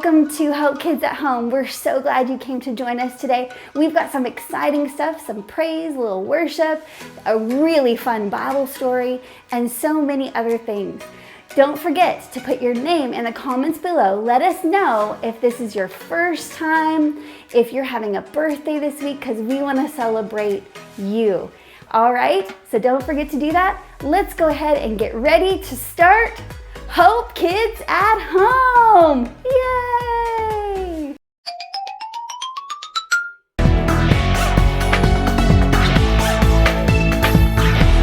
Welcome to Hope Kids at Home. We're so glad you came to join us today. We've got some exciting stuff, some praise, a little worship, a really fun Bible story, and so many other things. Don't forget to put your name in the comments below. Let us know if this is your first time, if you're having a birthday this week, because we want to celebrate you. All right, so don't forget to do that. Let's go ahead and get ready to start Hope Kids at Home. Yay!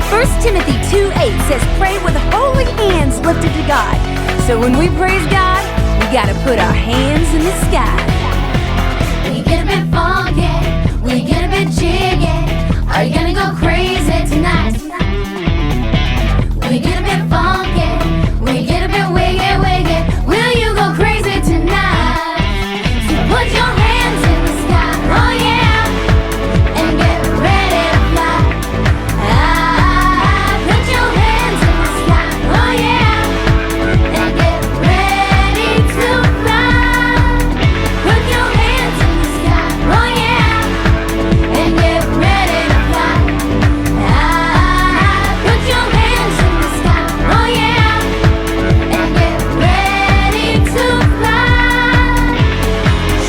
First Timothy 2:8 says, pray with holy hands lifted to God. So when we praise God, we gotta put our hands in the sky. We get a bit funky, we get a bit jiggy. Are you gonna go crazy tonight? We get a bit funky, we get a bit wiggy, wiggy. Will you go crazy tonight? So put your hands in the sky, oh yeah, and get ready to fly. Put your hands in the sky, oh yeah, and get ready to fly. Put your hands in the sky, oh yeah, and get ready to fly. Put your hands in the sky, oh yeah, and get ready to fly.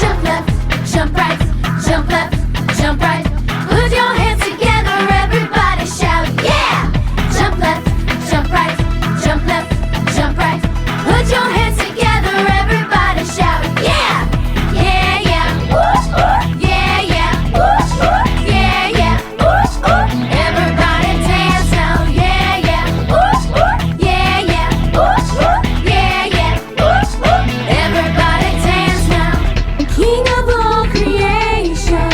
Jump left, jump right, jump left, jump right. Put your hands together, everybody shout, yeah! Jump left, jump right, jump left, jump right. Put your hands together, everybody shout, yeah! Yeah, yeah, yeah, yeah, yeah, yeah. Everybody dance now, yeah, yeah, yeah, yeah, yeah, yeah. Everybody dance now. King of all creation,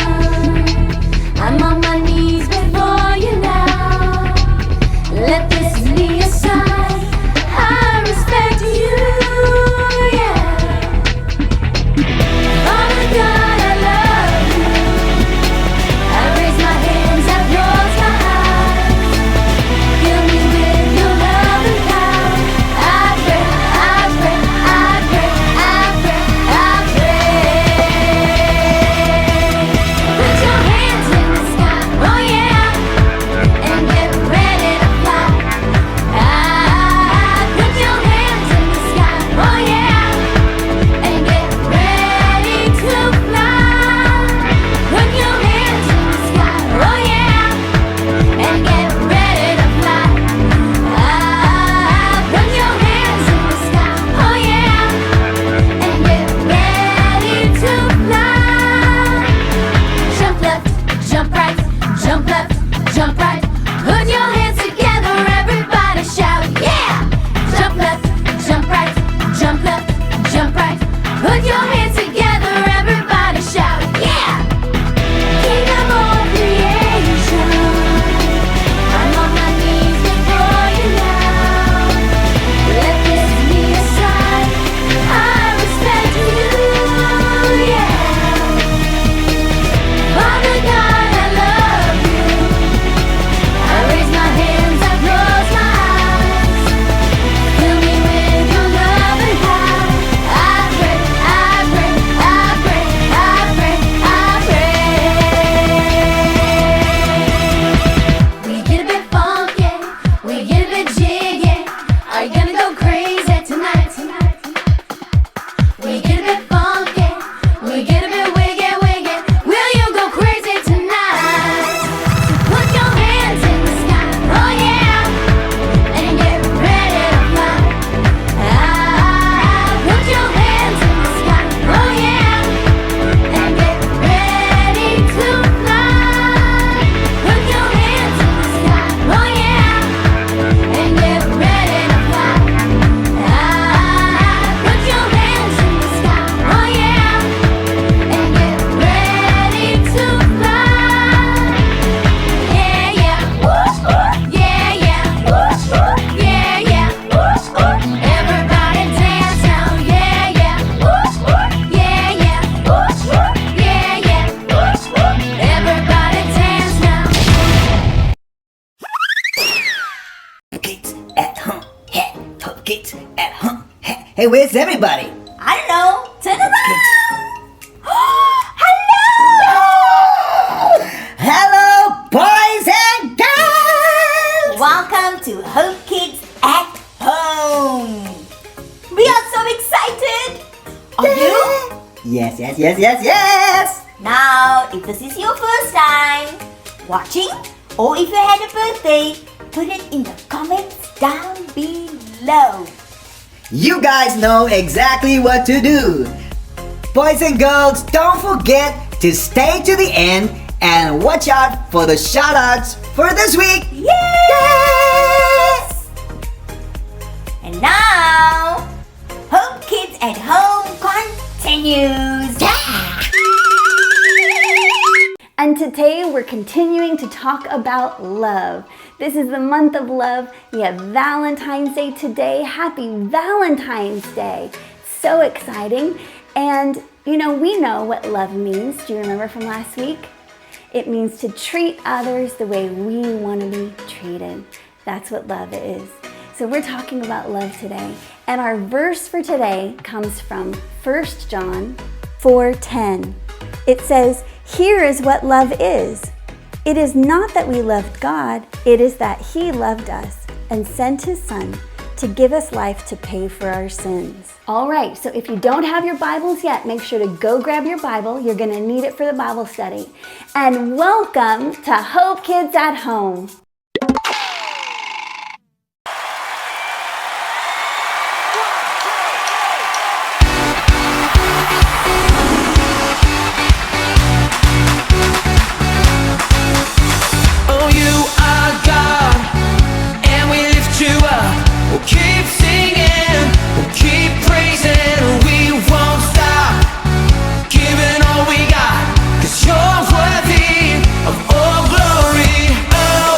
I'm on my knees before you now. Let this be a sign I respect you, yeah. Father God, I love you. I raise my hands, I close my eyes. Fill me with your love and power. I pray, I pray, I pray, I pray, I pray. Put your hands in the sky, oh yeah, and get ready to fly. Put your hands in the sky, oh yeah, and get ready to fly. Put your hands in the sky, oh yeah, and get ready to fly. Put your hands in the sky, oh yeah, and get ready to fly. Jump left, jump right, jump left, jump right. Put your hands together, everybody shout, yeah! Jump left, jump right, jump left, jump right. Put your hands together, everybody shout, yeah! King of all creation, I'm on my knees before you now. Let this be a sign I respect you, yeah. Father God, I love you. I raise my hands, I close my eyes. Fill me with your love and power. I pray, I pray, I pray, I pray, I pray. We get a bit funky, we get a bit jiggy. Are you gonna go crazy tonight? We get a bit funky, we get a bit wiggy, wiggy. Will you go crazy tonight? So put your hands in the sky, oh yeah, and get ready to fly. Put your hands in the sky, oh yeah, and get ready to fly. Put your hands in the sky, oh yeah, and get ready to fly. Put your hands in the sky, oh yeah, and get ready to fly. Yeah, yeah, yeah, yeah, yeah, yeah. Everybody dance now, yeah, yeah, yeah, yeah, yeah, yeah. Everybody dance now. Kids at home, Hope Kids at home. Hey, where's everybody? I don't know, 10 Hello, boys and girls! Welcome to Hope Kids at Home. We are so excited. Are you? Yes. Now, if this is your first time watching, or if you had a birthday, put it in the comments down below. You guys know exactly what to do. Boys and girls, don't forget to stay to the end and watch out for the shout-outs for this week. Yes! And now, Hope Kids at Home continues. And today we're continuing to talk about love. This is the month of love. We have Valentine's Day today. Happy Valentine's Day. So exciting. And you know, we know what love means. Do you remember from last week? It means to treat others the way we want to be treated. That's what love is. So we're talking about love today. And our verse for today comes from 1 John 4:10. It says, "Here is what love is. It is not that we loved God, it is that He loved us and sent His Son to give us life to pay for our sins." All right, so if you don't have your Bibles yet, make sure to go grab your Bible. You're going to need it for the Bible study. And welcome to Hope Kids at Home. Oh, you are God, and we lift you up. We'll keep singing, we'll keep praising, we won't stop giving all we got, 'cause you're worthy of all glory. Oh,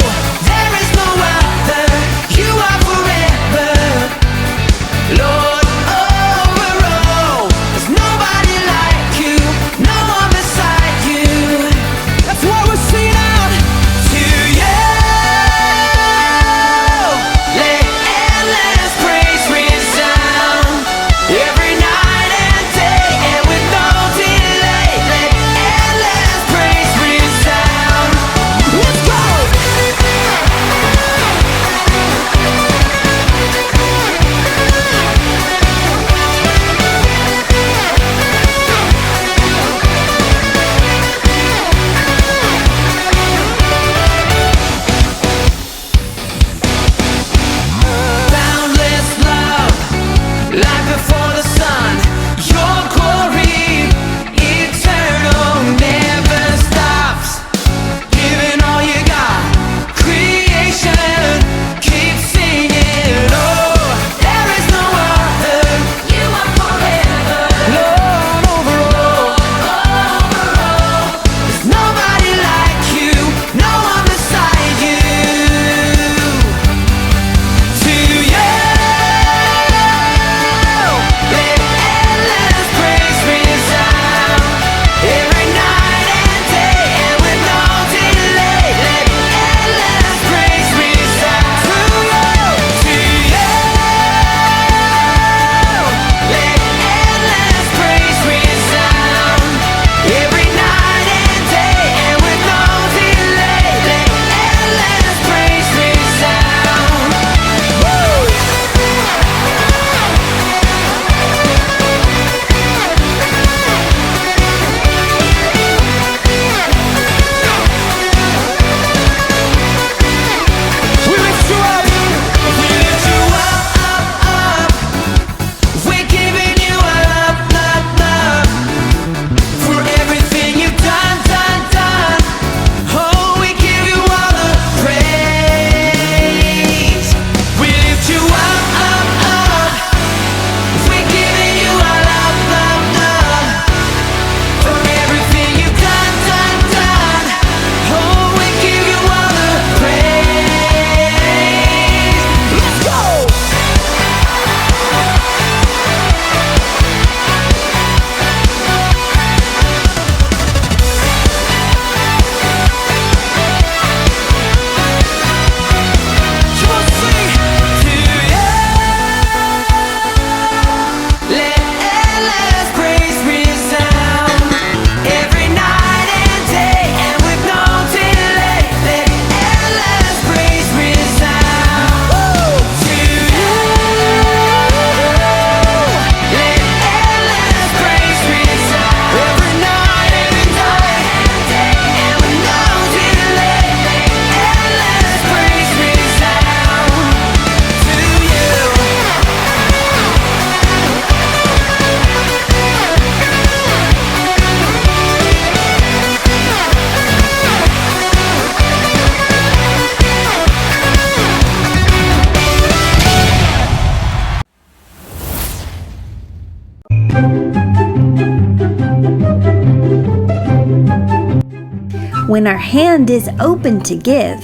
when our hand is open to give,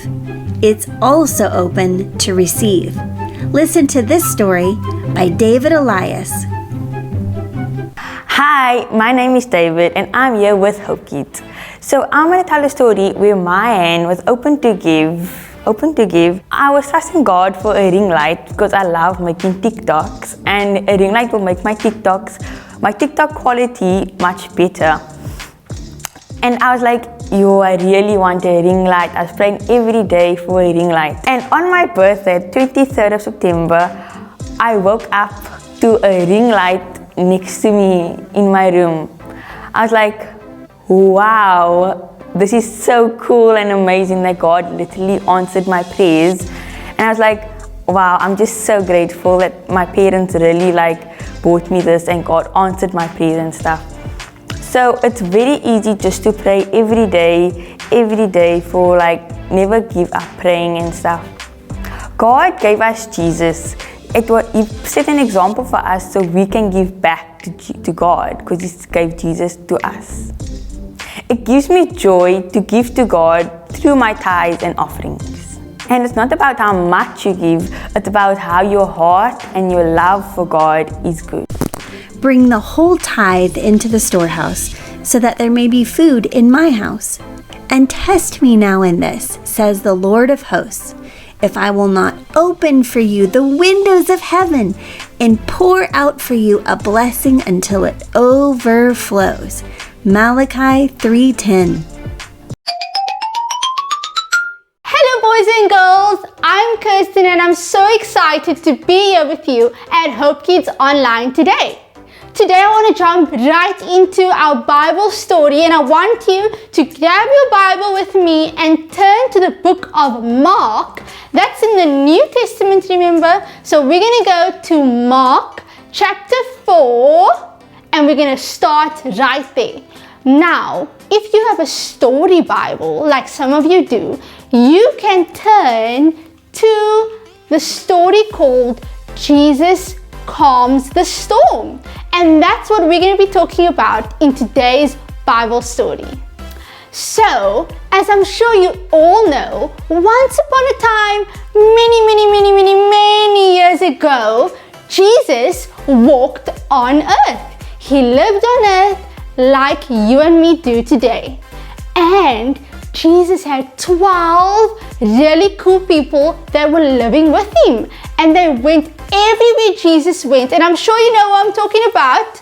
it's also open to receive. Listen to this story by David Elias. Hi, my name is David and I'm here with Hope Kids. So I'm going to tell a story where my hand was open to give. I was trusting God for a ring light because I love making TikToks, and a ring light will make my TikTok quality much better. And I was like, I really want a ring light. I was praying every day for a ring light. And on my birthday, 23rd of September, I woke up to a ring light next to me in my room. I was like, wow, this is so cool and amazing that God literally answered my prayers. And I was like, wow, I'm just so grateful that my parents really bought me this and God answered my prayers and stuff. So it's very easy just to pray every day for never give up praying and stuff. God gave us Jesus. He set an example for us so we can give back to God because He gave Jesus to us. It gives me joy to give to God through my tithes and offerings. And it's not about how much you give, it's about how your heart and your love for God is good. Bring the whole tithe into the storehouse, so that there may be food in my house. And test me now in this, says the Lord of hosts, if I will not open for you the windows of heaven and pour out for you a blessing until it overflows. Malachi 3:10. Hello boys and girls, I'm Kirsten and I'm so excited to be here with you at Hope Kids Online today. Today I want to jump right into our Bible story, and I want you to grab your Bible with me and turn to the book of Mark. That's in the New Testament, remember? So we're going to go to Mark chapter 4 and we're going to start right there. Now, if you have a story Bible, like some of you do, you can turn to the story called Jesus Calms the Storm. And that's what we're going to be talking about in today's Bible story. So, as I'm sure you all know, once upon a time, many years ago, Jesus walked on earth. He lived on earth like you and me do today. And Jesus had 12 really cool people that were living with him. And they went everywhere Jesus went. And I'm sure you know what I'm talking about.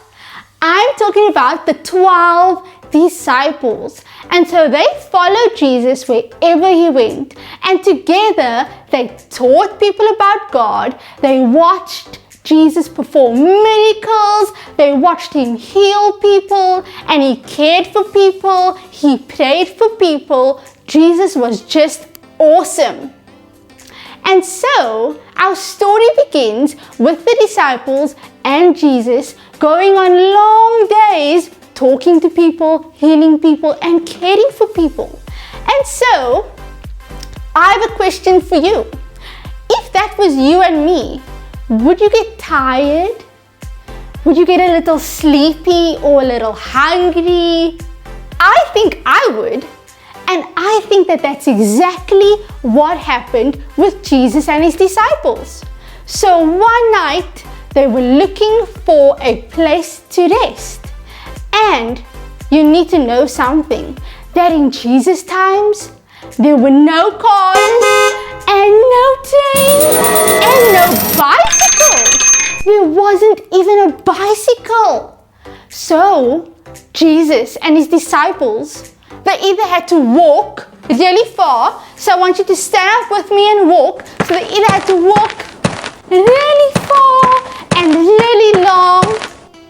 I'm talking about the 12 disciples. And so they followed Jesus wherever he went. And together they taught people about God. They watched Jesus perform miracles. They watched him heal people, and he cared for people. He prayed for people. Jesus was just awesome. And so our story begins with the disciples and Jesus going on long days, talking to people, healing people, and caring for people. And so I have a question for you. If that was you and me, would you get tired? Would you get a little sleepy or a little hungry? I think I would. And I think that that's exactly what happened with Jesus and his disciples. So one night they were looking for a place to rest. And you need to know something, that in Jesus' times, there were no cars and no trains and no bicycles. There wasn't even a bicycle. So Jesus and his disciples, they either had to walk really far. So I want you to stand up with me and walk. So they either had to walk really far and really long,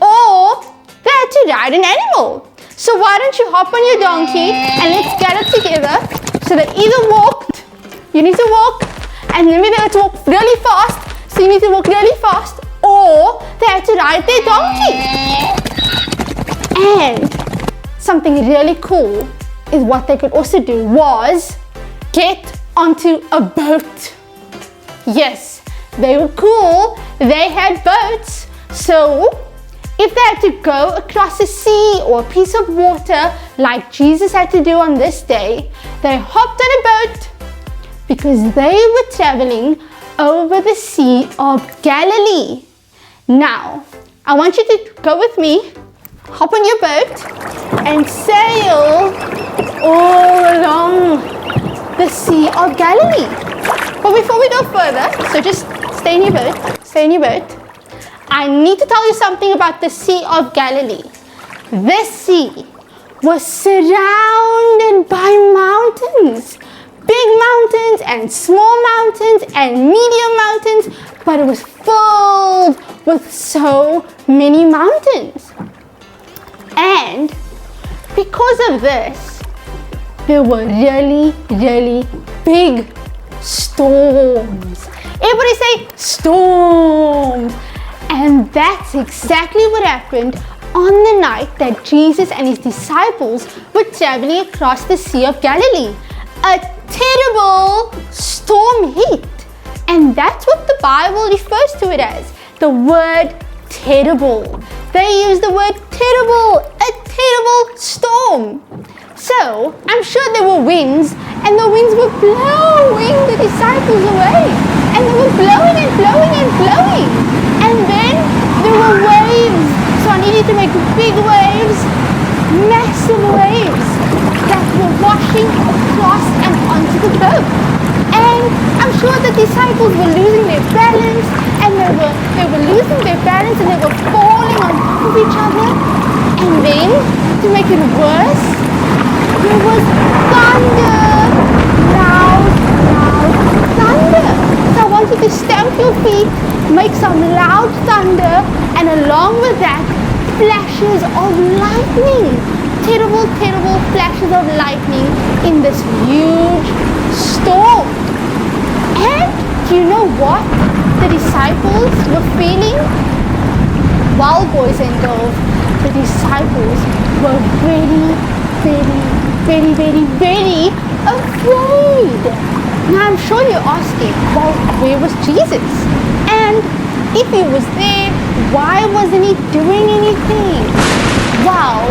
or they had to ride an animal. So why don't you hop on your donkey and let's gather together. So they either walked, you need to walk, and maybe they had to walk really fast, so you need to walk really fast, or they had to ride their donkey. And something really cool is what they could also do was get onto a boat. Yes, they were cool, they had boats. So if they had to go across a sea or a piece of water like Jesus had to do on this day, they hopped on a boat because they were traveling over the Sea of Galilee. Now, I want you to go with me, hop on your boat and sail all along the Sea of Galilee. But before we go further, so just stay in your boat, I need to tell you something about the Sea of Galilee. This sea was surrounded by mountains, big mountains and small mountains and medium mountains, but it was filled with so many mountains. And because of this, there were really, really big storms. Everybody say storms. And that's exactly what happened on the night that Jesus and his disciples were traveling across the Sea of Galilee. A terrible storm hit. And that's what the Bible refers to it as, the word terrible. They use the word terrible, a terrible storm. So, I'm sure there were winds, and the winds were blowing the disciples away. And they were blowing and blowing and blowing. And then there were waves. So I needed to make big waves, massive waves that were washing across and onto the boat. And I'm sure the disciples were losing their balance, and they were losing their balance, and they were falling on top of each other. And then, to make it worse, there was thunder, loud thunder. So I want you to stamp your feet, make some loud thunder, and along with that, flashes of lightning. Terrible, terrible flashes of lightning in this huge storm. And do you know what the disciples were feeling? Well, boys and girls, the disciples were very, very, very, very, very afraid. Now I'm sure you're asking, well, where was Jesus? And if he was there, why wasn't he doing anything? Well,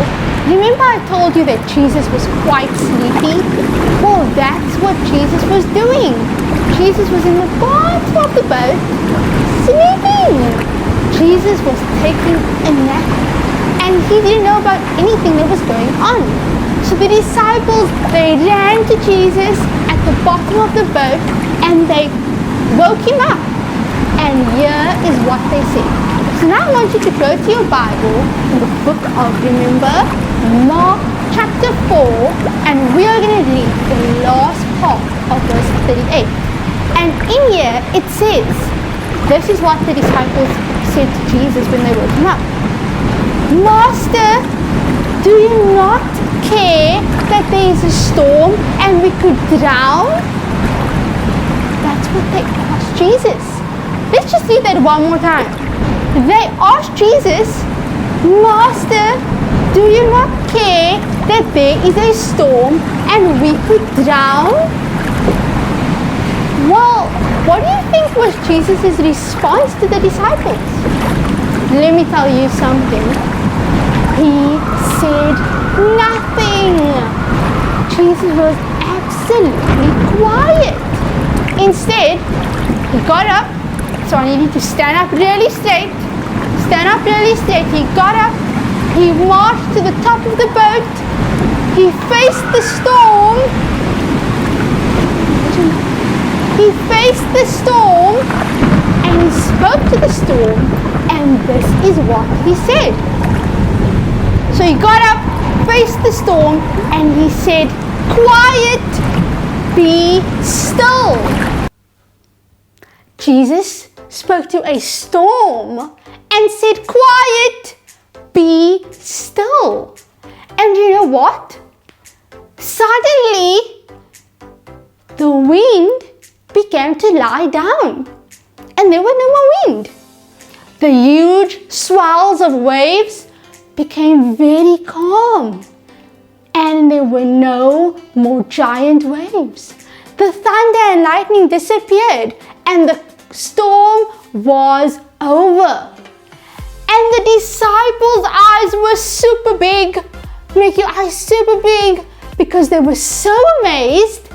remember I told you that Jesus was quite sleepy? Well, that's what Jesus was doing. Jesus was in the bottom of the boat, sleeping. Jesus was taking a nap, and he didn't know about anything that was going on. So the disciples, they ran to Jesus at the bottom of the boat, and they woke him up. And here is what they said. So now I want you to go to your Bible in the book of, remember, Mark chapter 4, and we are going to read the last part of verse 38. And in here it says, this is what the disciples said to Jesus when they woke him up. Master, do you not care that there is a storm and we could drown? That's what they asked Jesus. Let's just read that one more time. They asked Jesus, Master, do you not care that there is a storm and we could drown? Well, what do you think was Jesus' response to the disciples? Let me tell you something. He said nothing. Jesus was absolutely quiet. Instead, he got up. So I need you to stand up really straight. Stand up really straight. He got up. He marched to the top of the boat. He faced the storm. He faced the storm and he spoke to the storm, and this is what he said. So he got up, faced the storm, and he said, "Quiet, be still." Jesus spoke to a storm and said, "Quiet, be still." And you know what? Suddenly, the wind began to lie down, and there was no more wind. The huge swells of waves became very calm, and there were no more giant waves. The thunder and lightning disappeared, and the storm was over. And the disciples' eyes were super big. Make your eyes super big because they were so amazed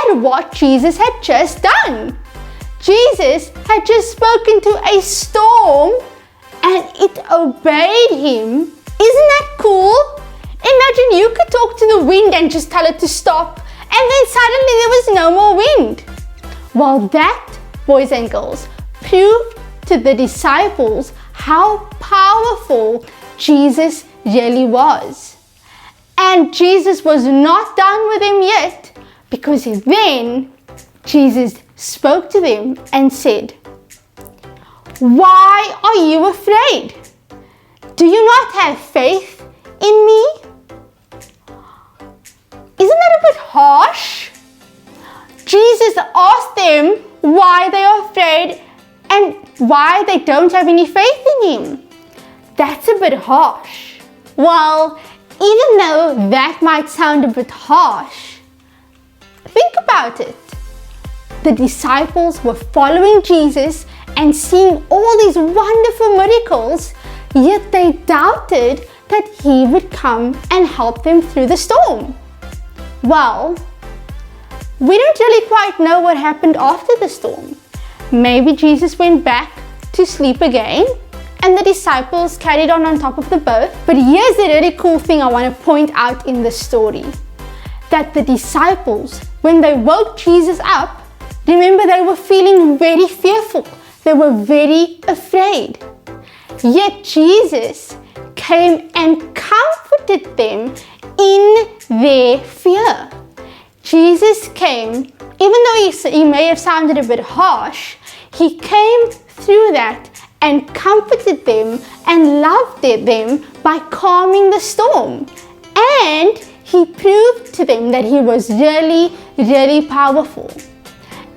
at what Jesus had just done. Jesus had just spoken to a storm and it obeyed him. Isn't that cool? Imagine you could talk to the wind and just tell it to stop, and then suddenly there was no more wind. Well, that, boys and girls, proved to the disciples how powerful Jesus really was. And Jesus was not done with them yet, because then Jesus spoke to them and said, "Why are you afraid? Do you not have faith in me?" Isn't that a bit harsh? Jesus asked them why they are afraid and why they don't have any faith in him. That's a bit harsh. Well, even though that might sound a bit harsh, think about it. The disciples were following Jesus and seeing all these wonderful miracles, yet they doubted that he would come and help them through the storm. Well, we don't really quite know what happened after the storm. Maybe Jesus went back to sleep again and the disciples carried on top of the boat. But here's the really cool thing I want to point out in the story. That the disciples, when they woke Jesus up, remember they were feeling very fearful. They were very afraid. Yet Jesus came and comforted them in their fear. Jesus came, even though he may have sounded a bit harsh, he came through that and comforted them and loved them by calming the storm. And he proved to them that he was really, really powerful.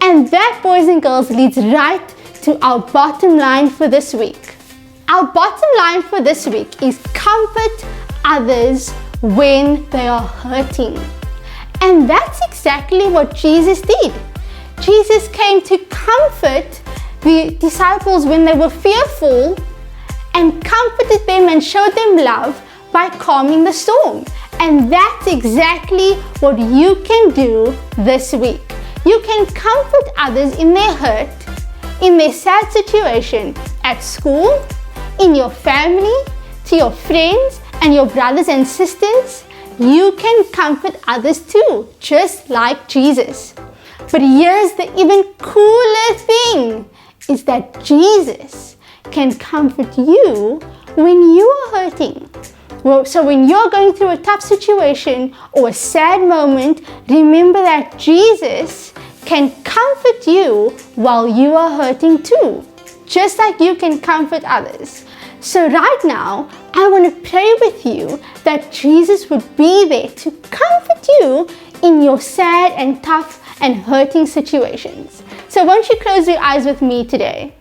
And that, boys and girls, leads right to our bottom line for this week. Our bottom line for this week is comfort others when they are hurting. And that's exactly what Jesus did. Jesus came to comfort the disciples when they were fearful and comforted them and showed them love by calming the storm. And that's exactly what you can do this week. You can comfort others in their hurt, in their sad situation at school, in your family, to your friends and your brothers and sisters. You can comfort others too, just like Jesus. But here's the even cooler thing, is that Jesus can comfort you when you are hurting. Well, so when you're going through a tough situation or a sad moment, remember that Jesus can comfort you while you are hurting too, just like you can comfort others. So right now, I want to pray with you that Jesus would be there to comfort you in your sad and tough and hurting situations. So won't you close your eyes with me today?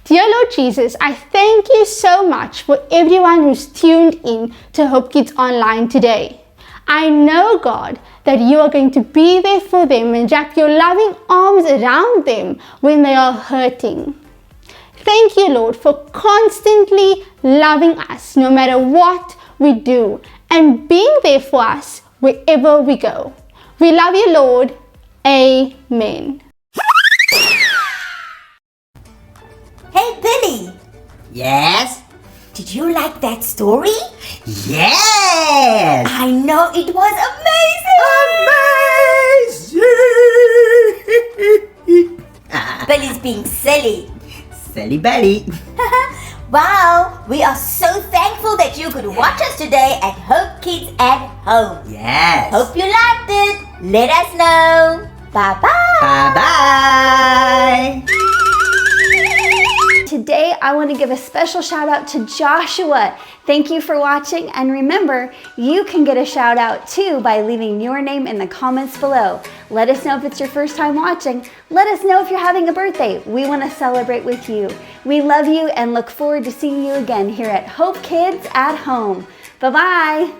Dear Lord Jesus, I thank you so much for everyone who's tuned in to Hope Kids Online today. I know, God, that you are going to be there for them and wrap your loving arms around them when they are hurting. Thank you, Lord, for constantly loving us no matter what we do and being there for us wherever we go. We love you, Lord. Amen. Hey, Billy, Yes? did you like that story? Yes! I know it was amazing! Amazing! Billy's being silly. Silly Belly. Wow, we are so thankful that you could watch us today at Hope Kids at Home. Yes. Hope you liked it. Let us know. Bye-bye. Bye-bye. Today, I want to give a special shout out to Joshua. Thank you for watching, and remember, you can get a shout out too by leaving your name in the comments below. Let us know if it's your first time watching. Let us know if you're having a birthday. We want to celebrate with you. We love you and look forward to seeing you again here at Hope Kids at Home. Bye-bye.